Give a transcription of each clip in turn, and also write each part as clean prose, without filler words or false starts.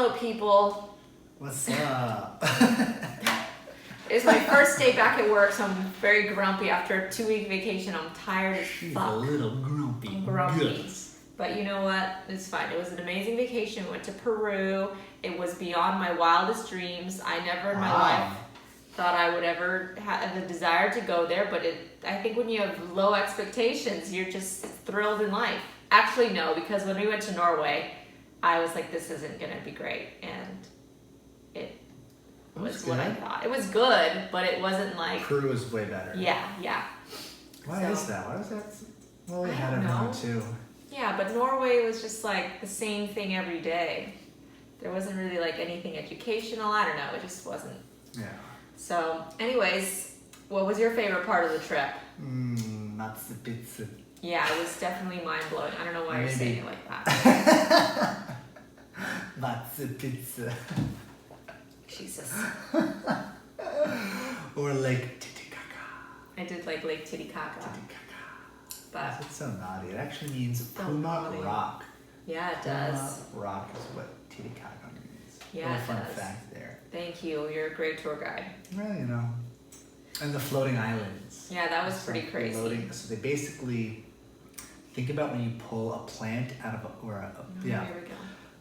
Hello, people. What's up? It's my first day back at work, so I'm very grumpy after a 2-week vacation. I'm tired as She's fuck. a little grumpy. I'm grumpy. Yes. But you know what? It's fine. It was an amazing vacation. We went to Peru. It was beyond my wildest dreams. I never in my life thought I would ever have a desire to go there, but I think when you have low expectations, you're just thrilled in life. Actually, no, because when we went to Norway, I was like, this isn't going to be great. And it was what I thought. It was good, but it wasn't like... Peru was way better. Yeah. Why is that? Why was that? Well, we had everyone too. Yeah, but Norway was just like the same thing every day. There wasn't really like anything educational. I don't know. It just wasn't. Yeah. So, anyways, what was your favorite part of the trip? Matsu pizza. Yeah, it was definitely mind-blowing. I don't know why you're saying it like that. Matsu pizza. Jesus. Or Lake Titicaca. I did like Lake Titicaca. But it's so naughty. It actually means Puma naughty. Rock. Yeah, it does. Puma Rock is what Titicaca means. Yeah, Little fun does. fact there. Thank you. You're a great tour guide. Well, you know. And the floating islands. Yeah, that was pretty crazy. So they basically think about when you pull a plant out of Here we go.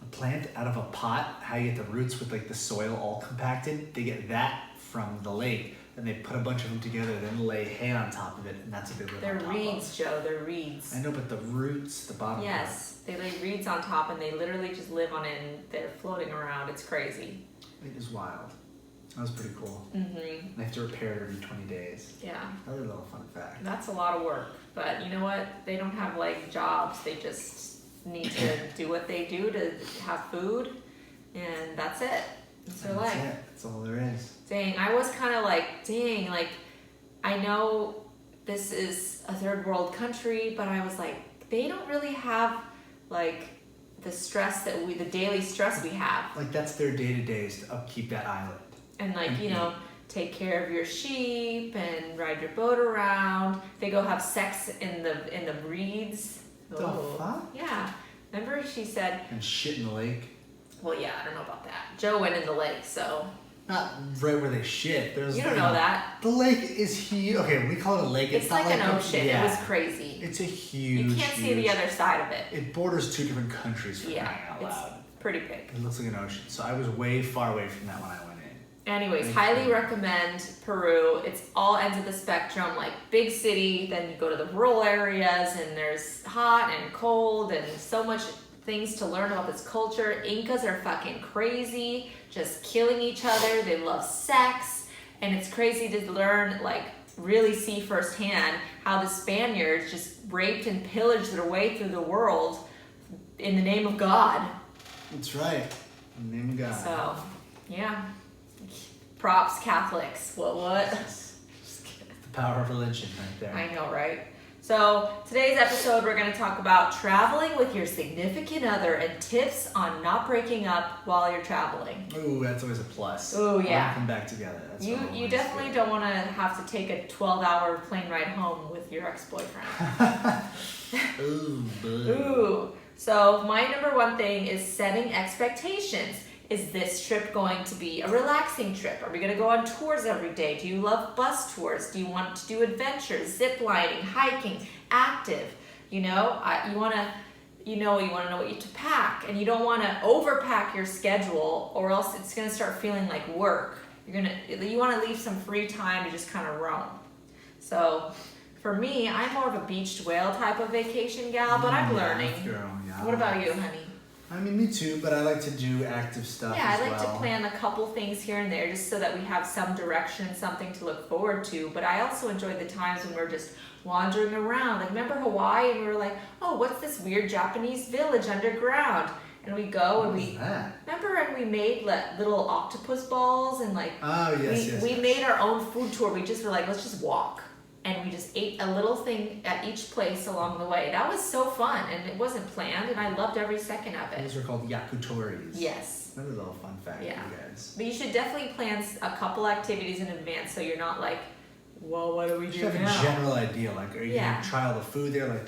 a plant out of a pot, how you get the roots with like the soil all compacted. They get that from the lake, and they put a bunch of them together, then lay hay on top of it, and that's what they live on top of. They're reeds, Joe. They're reeds. I know, but the roots, the bottom. Yes, they lay reeds on top, and they literally just live on it, and they're floating around. It's crazy. It is wild. That was pretty cool. Mm-hmm. They have to repair it every 20 days. Yeah. Another little fun fact. That's a lot of work, but you know what? They don't have like jobs. They just need to do what they do to have food, and that's it. That's their life. That's it. That's all there is. Dang, I was kind of like, I know this is a third world country, but I was like, they don't really have like the stress the daily stress we have. Like that's their day-to-day is to upkeep that island. And like, take care of your sheep and ride your boat around. They go have sex in the reeds. The fuck? Yeah. Remember she said... And shit in the lake. Well, yeah, I don't know about that. Joe went in the lake, so... Not right where they shit. You don't know that. The lake is huge. Okay, when we call it a lake, it's not like an ocean. Yeah. It was crazy. It's a huge... You can't see the other side of it. It borders 2 different countries for crying out loud. It's pretty big. It looks like an ocean. So I was way far away from that when I went in. Anyways, highly recommend Peru. It's all ends of the spectrum, like big city, then you go to the rural areas and there's hot and cold and so much things to learn about this culture. Incas are fucking crazy, just killing each other. They love sex, and it's crazy to learn, like really see firsthand how the Spaniards just raped and pillaged their way through the world in the name of God. That's right. In the name of God. So, yeah. Props, Catholics. What? The power of religion right there. I know, right? So, today's episode, we're going to talk about traveling with your significant other and tips on not breaking up while you're traveling. Ooh, that's always a plus. Ooh, yeah. Come back together. That's You definitely don't want to have to take a 12-hour plane ride home with your ex-boyfriend. Ooh, boo. Ooh. So, my number one thing is setting expectations. Is this trip going to be a relaxing trip? Are we going to go on tours every day? Do you love bus tours? Do you want to do adventures, zip lining, hiking, active? You want to know what to pack, and you don't want to overpack your schedule, or else it's going to start feeling like work. You want to leave some free time to just kind of roam. So, for me, I'm more of a beached whale type of vacation gal, but I'm learning. Girl, yeah. What about you, honey? I mean, me too, but I like to do active stuff Yeah, as I like well. to plan a couple things here and there just so that we have some direction, something to look forward to. But I also enjoy the times when we're just wandering around. Like, remember Hawaii? And we were like, oh, what's this weird Japanese village underground? And we go and remember when we made little octopus balls and like we made our own food tour. We just were like, let's just walk. And we just ate a little thing at each place along the way. That was so fun, and it wasn't planned, and I loved every second of it. Those were called yakutoris. Yes. That was a little fun fact for you guys. But you should definitely plan a couple activities in advance so you're not like, well, what do we do now? You have a general idea, like, are you going to try all the food there? Like,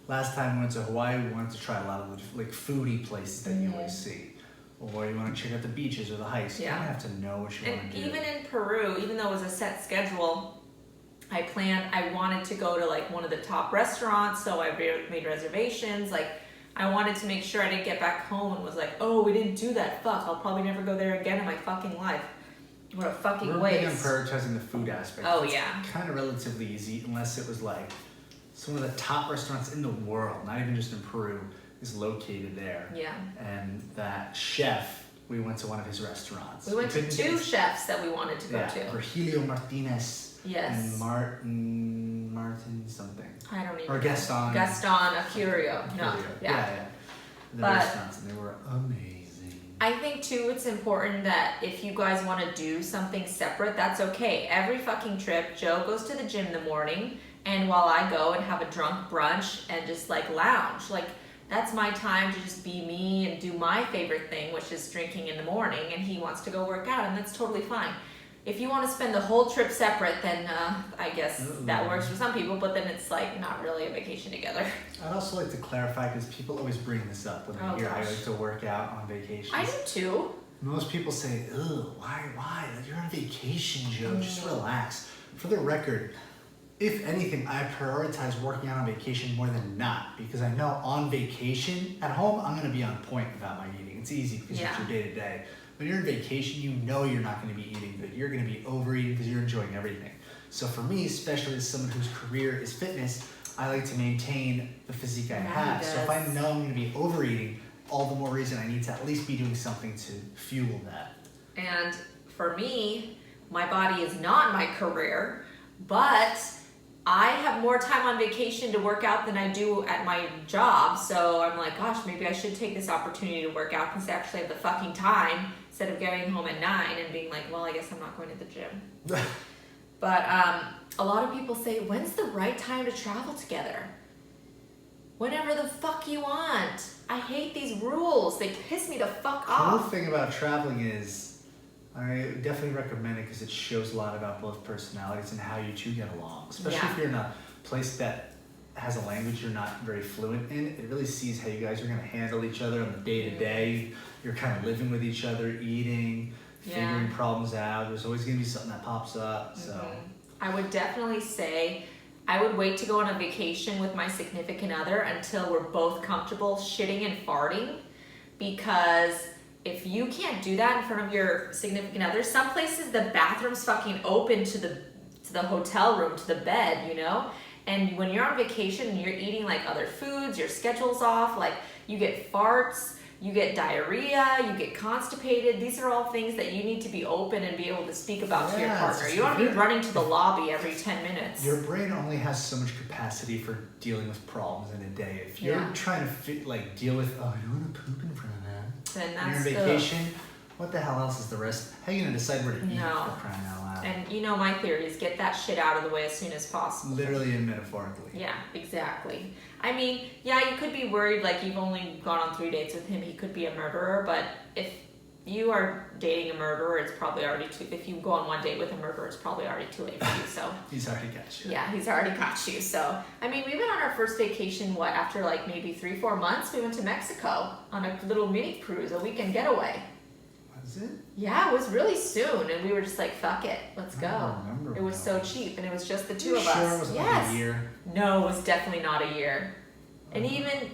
last time we went to Hawaii, we wanted to try a lot of like foodie places that you always see. or you want to check out the beaches or the hikes. You kind of have to know what you want to do. And even in Peru, even though it was a set schedule, I wanted to go to like one of the top restaurants, so I made reservations. Like, I wanted to make sure I didn't get back home and was like, oh, we didn't do that. Fuck, I'll probably never go there again in my fucking life. What a fucking waste. We're big on prioritizing the food aspect. Oh, it's yeah. kind of relatively easy, unless it was like some of the top restaurants in the world, not even just in Peru, is located there. Yeah. And that chef, we went to one of his restaurants. We went to two chefs that we wanted to go to. Virgilio Martinez. Yes. And Martin something. I don't even Or know. Gaston. Gaston Acurio. No. Yeah. The restaurants, and they were amazing. I think too, it's important that if you guys want to do something separate, that's okay. Every fucking trip, Joe goes to the gym in the morning, and while I go and have a drunk brunch and just like lounge, like that's my time to just be me and do my favorite thing, which is drinking in the morning, and he wants to go work out, and that's totally fine. If you want to spend the whole trip separate, then I guess that works for some people, but then it's like not really a vacation together. I'd also like to clarify, because people always bring this up when they hear I like to work out on vacations. I do too. Most people say, ugh, why? Like, you're on vacation, Joe, just relax. For the record, if anything, I prioritize working out on vacation more than not, because I know on vacation, at home, I'm going to be on point about my eating. It's easy because it's your day to day. When you're on vacation, you know you're not going to be eating good. You're going to be overeating because you're enjoying everything. So for me, especially as someone whose career is fitness, I like to maintain the physique I have. So if I know I'm going to be overeating, all the more reason I need to at least be doing something to fuel that. And for me, my body is not my career, but I have more time on vacation to work out than I do at my job. So I'm like, gosh, maybe I should take this opportunity to work out because I actually have the fucking time, instead of getting home at 9 and being like, well, I guess I'm not going to the gym. But a lot of people say, when's the right time to travel together? Whenever the fuck you want. I hate these rules. They piss me the fuck off. The cool thing about traveling is, I definitely recommend it because it shows a lot about both personalities and how you two get along. Especially if you're in a place that has a language you're not very fluent in. It really sees how you guys are going to handle each other on the day-to-day. You're kind of living with each other, eating, figuring problems out. There's always going to be something that pops up. So I would definitely say I would wait to go on a vacation with my significant other until we're both comfortable shitting and farting, because if you can't do that in front of your significant other, some places the bathroom's fucking open to the hotel room, to the bed, you know? And when you're on vacation and you're eating like other foods, your schedule's off, like you get farts, you get diarrhea, you get constipated. These are all things that you need to be open and be able to speak about to your partner. You don't want to be running to the lobby every 10 minutes. Your brain only has so much capacity for dealing with problems in a day. If you're trying to deal with, oh, I don't want to poop in front of them. Then that's you're on vacation. What the hell else is the rest? How are you going to decide where to eat for crying out loud? And you know my theory is get that shit out of the way as soon as possible. Literally and metaphorically. Yeah, exactly. I mean, yeah, you could be worried like you've only gone on 3 dates with him, he could be a murderer, but if you are dating a murderer, it's probably already if you go on one date with a murderer, it's probably already too late for you, so. He's already got you. Yeah, he's already got you, so. I mean, we went on our first vacation, after like maybe 3-4 months, we went to Mexico on a little mini cruise, a weekend getaway. Was it? Yeah, it was really soon, and we were just like, fuck it, let's go. I remember it was so cheap, and it was just the two of sure us. It was like a year? No, it was definitely not a year. And even,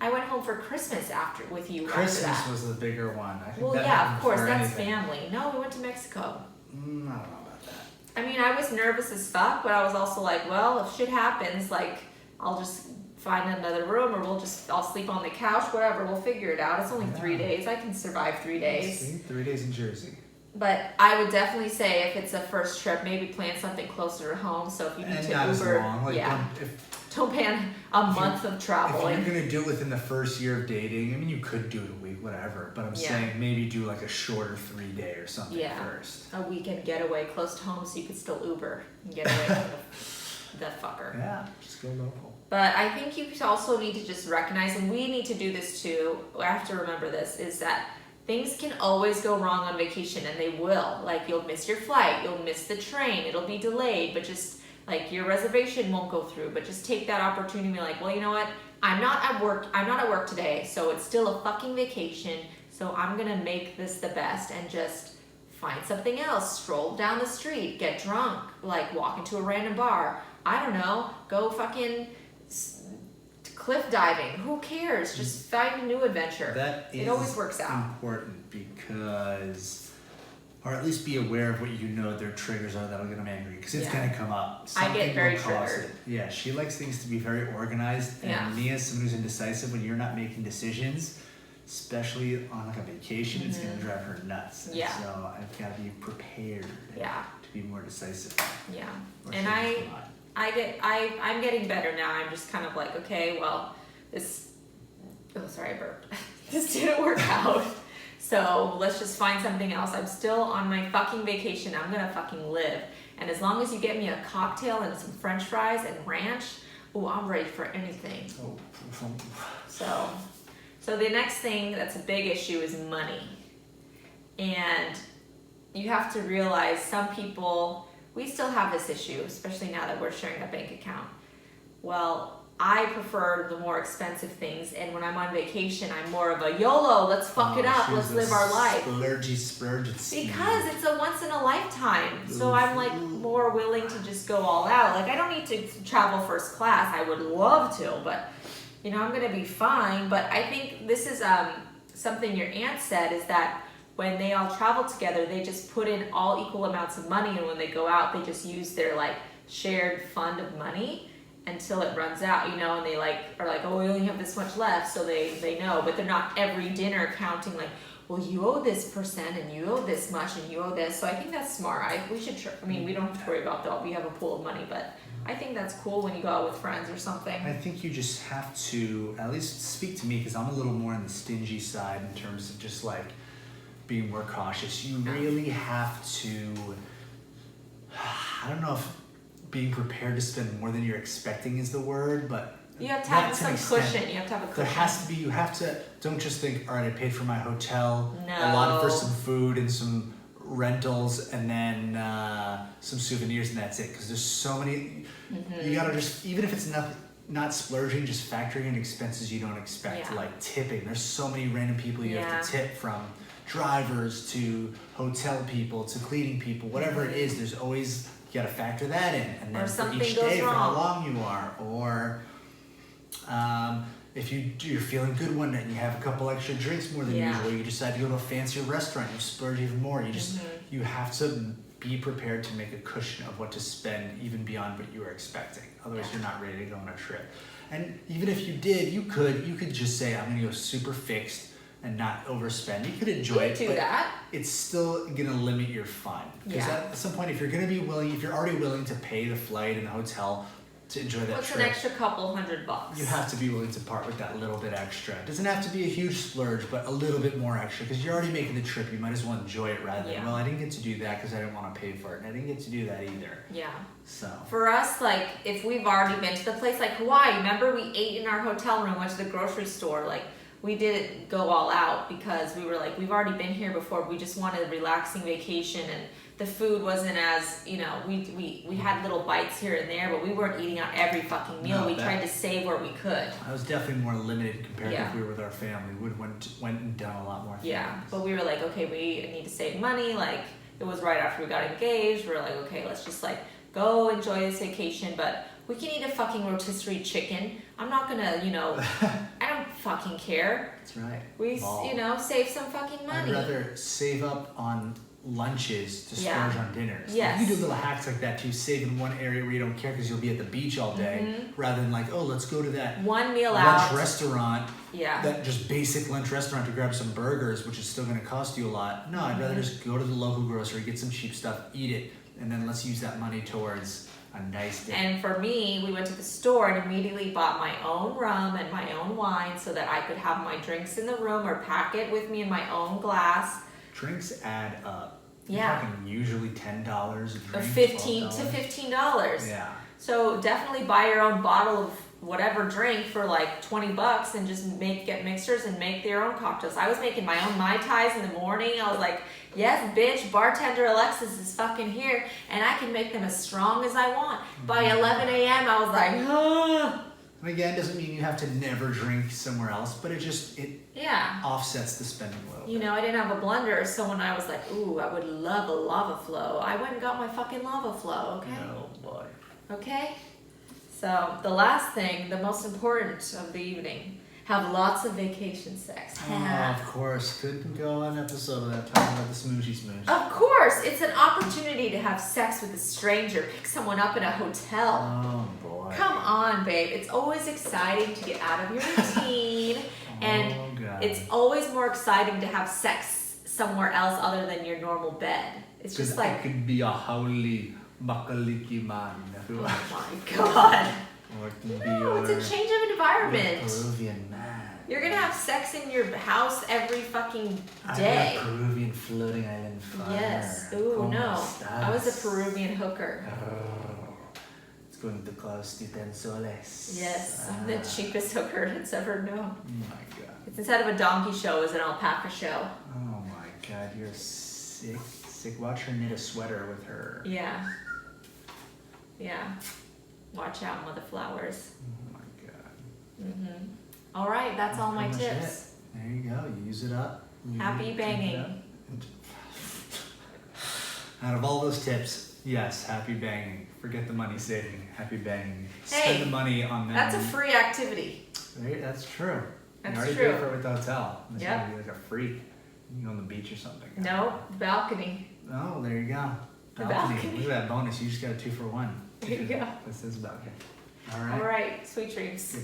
I went home for Christmas with you Christmas after that. was the bigger one. I think well, yeah, of course, that's family. No, we went to Mexico. I don't know about that. I mean, I was nervous as fuck, but I was also like, well, if shit happens, like, I'll just find another room, or I'll sleep on the couch, whatever, we'll figure it out. It's only 3 days. I can survive 3 days. See? 3 days in Jersey. But I would definitely say if it's a first trip, maybe plan something closer to home. So if you need to Uber, as long. Like, don't plan a month of travel. If you're gonna do it within the first year of dating, I mean, you could do it a week, whatever. But I'm saying maybe do like a shorter 3-day or something first. A weekend getaway close to home, so you could still Uber and get away from the fucker. Yeah, just go local. But I think you also need to just recognize, and we need to do this too. I have to remember this: is that things can always go wrong on vacation, and they will. Like, you'll miss your flight, you'll miss the train, it'll be delayed, but just like your reservation won't go through. But just take that opportunity to be like, well, you know what? I'm not at work today, so it's still a fucking vacation. So I'm gonna make this the best and just find something else, stroll down the street, get drunk, like walk into a random bar. I don't know, go fucking cliff diving. Who cares? Just find a new adventure. That is it always works out. important because, or at least be aware of what you know their triggers are that'll get them angry, because it's gonna come up. I get very will cause triggered. it. Yeah, she likes things to be very organized, and me as someone who's indecisive, when you're not making decisions, especially on like a vacation, it's gonna drive her nuts. And so I've got to be prepared. To be more decisive. Yeah. And I'm getting better now. I'm just kind of like, okay, well, oh, sorry, I burped. This didn't work out. So let's just find something else. I'm still on my fucking vacation. I'm gonna fucking live. And as long as you get me a cocktail and some French fries and ranch, I'm ready for anything. So the next thing that's a big issue is money. And you have to realize some people, we still have this issue, especially now that we're sharing a bank account. Well, I prefer the more expensive things, and when I'm on vacation, I'm more of a YOLO, let's fuck it up, let's live our life. Splurge. Because it's a once in a lifetime. So I'm like more willing to just go all out. Like I don't need to travel first class. I would love to, but I'm gonna be fine. But I think this is something your aunt said, is that when they all travel together, they just put in all equal amounts of money, and when they go out, they just use their like shared fund of money until it runs out, and they are like, oh, we only have this much left, so they know, but they're not every dinner counting like, well, you owe this percent, and you owe this much, and you owe this. So I think that's smart. We should, we don't have to worry about that. We have a pool of money, but I think that's cool when you go out with friends or something. I think you just have to at least speak to me, because I'm a little more on the stingy side in terms of just like being more cautious. You really have to, I don't know if being prepared to spend more than you're expecting is the word, but you have to have some cushion. You have to have a cushion. There has to be. You have to. Don't just think, all right, I paid for my hotel, No. a lot for some food and some rentals, and then some souvenirs, and that's it. Because there's so many. You gotta just, even if it's not splurging, just factoring in expenses you don't expect, like tipping. There's so many random people you have to tip, from drivers to hotel people to cleaning people, whatever it is. There's always, you gotta factor that in, and then for each day, for how long you are, or if you're feeling good one night and you have a couple extra drinks more than usual, you decide to go to a fancier restaurant, you splurge even more. You just you have to be prepared to make a cushion of what to spend even beyond what you were expecting. Otherwise, you're not ready to go on a trip. And even if you did, you could just say, I'm gonna go super fixed and not overspend. You could enjoy it, but it's still gonna limit your fun. Because at some point, if you're already willing to pay the flight and the hotel to enjoy that What's trip, an extra couple $100? you have to be willing to part with that little bit extra. It doesn't have to be a huge splurge, but a little bit more extra, because you're already making the trip. You might as well enjoy it rather than, well, I didn't get to do that because I didn't want to pay for it, and I didn't get to do that either. Yeah. So for us, like, if we've already been to the place, like Hawaii, remember we ate in our hotel room, went to the grocery store, like, we didn't go all out because we were like, we've already been here before. We just wanted a relaxing vacation, and the food wasn't as, we had little bites here and there, but we weren't eating out every fucking meal. No, we tried to save where we could. I was definitely more limited compared to if we were with our family. We went and done a lot more things. Yeah, but we were like, okay, we need to save money. Like, it was right after we got engaged. We were like, okay, let's just like go enjoy this vacation, but we can eat a fucking rotisserie chicken. I'm not gonna, I don't fucking care. That's right. We, save some fucking money. I'd rather save up on lunches to splurge on dinners. Yes. You can do little hacks like that too. Save in one area where you don't care because you'll be at the beach all day, rather than like, oh, let's go to that one meal lunch restaurant. Yeah. That just basic lunch restaurant to grab some burgers, which is still going to cost you a lot. No, I'd rather just go to the local grocery, get some cheap stuff, eat it, and then let's use that money towards a nice day. And for me, we went to the store and immediately bought my own rum and my own wine so that I could have my drinks in the room or pack it with me in my own glass. Drinks add up. Yeah. You're talking usually $10 a drink. Or $15 to $15. Yeah. So definitely buy your own bottle of whatever drink for like $20 and just get mixers and make their own cocktails. I was making my own Mai Tais in the morning. I was like, yes, bitch, bartender Alexis is fucking here, and I can make them as strong as I want. By 11 a.m., I was like, And again, doesn't mean you have to never drink somewhere else, but it Yeah. offsets the spending a little You bit. know, I didn't have a blender, so when I was like, ooh, I would love a lava flow, I went and got my fucking lava flow, okay? Oh boy. Okay? So, the last thing, the most important of the evening, have lots of vacation sex. Oh, of course. Couldn't go on an episode without talking about the smoochy smooch. Of course, it's an opportunity to have sex with a stranger, pick someone up in a hotel. Oh boy. Come on, babe. It's always exciting to get out of your routine, and Oh, God. it's always more exciting to have sex somewhere else other than your normal bed. It's just I like, could be a howly bakaliki man. oh my god. Or it can be No, it's a change of your environment. Peruvian man. You're gonna have sex in your house every fucking I'm day. a Peruvian floating island fire. Yes. Ooh, ¿Cómo no. estás? I was a Peruvian hooker. It's going to cost you 10 soles. Yes, I'm the cheapest hooker it's ever known. Oh my god. It's instead of a donkey show, it was an alpaca show. Oh my god, you're sick. Sick. Watch her knit a sweater with her. Yeah. Yeah. Watch out, mother flowers. Oh my god. Mm-hmm. All right, that's all my pretty much tips. it. There you go. You use it up. Happy drink it banging. up. Out of all those tips, yes, happy banging. Forget the money saving. Happy banging. Hey, Spend the money on them. That's a free activity. Right? That's true. That's you already true. paid for it with the hotel. Unless Yep. you want to be like a freak. You can go on the beach or something. No, balcony. Oh, there you go. The Balcony. balcony. Look at that bonus. You just got a 2 for 1. There you go. This is balcony. All right. All right, sweet dreams.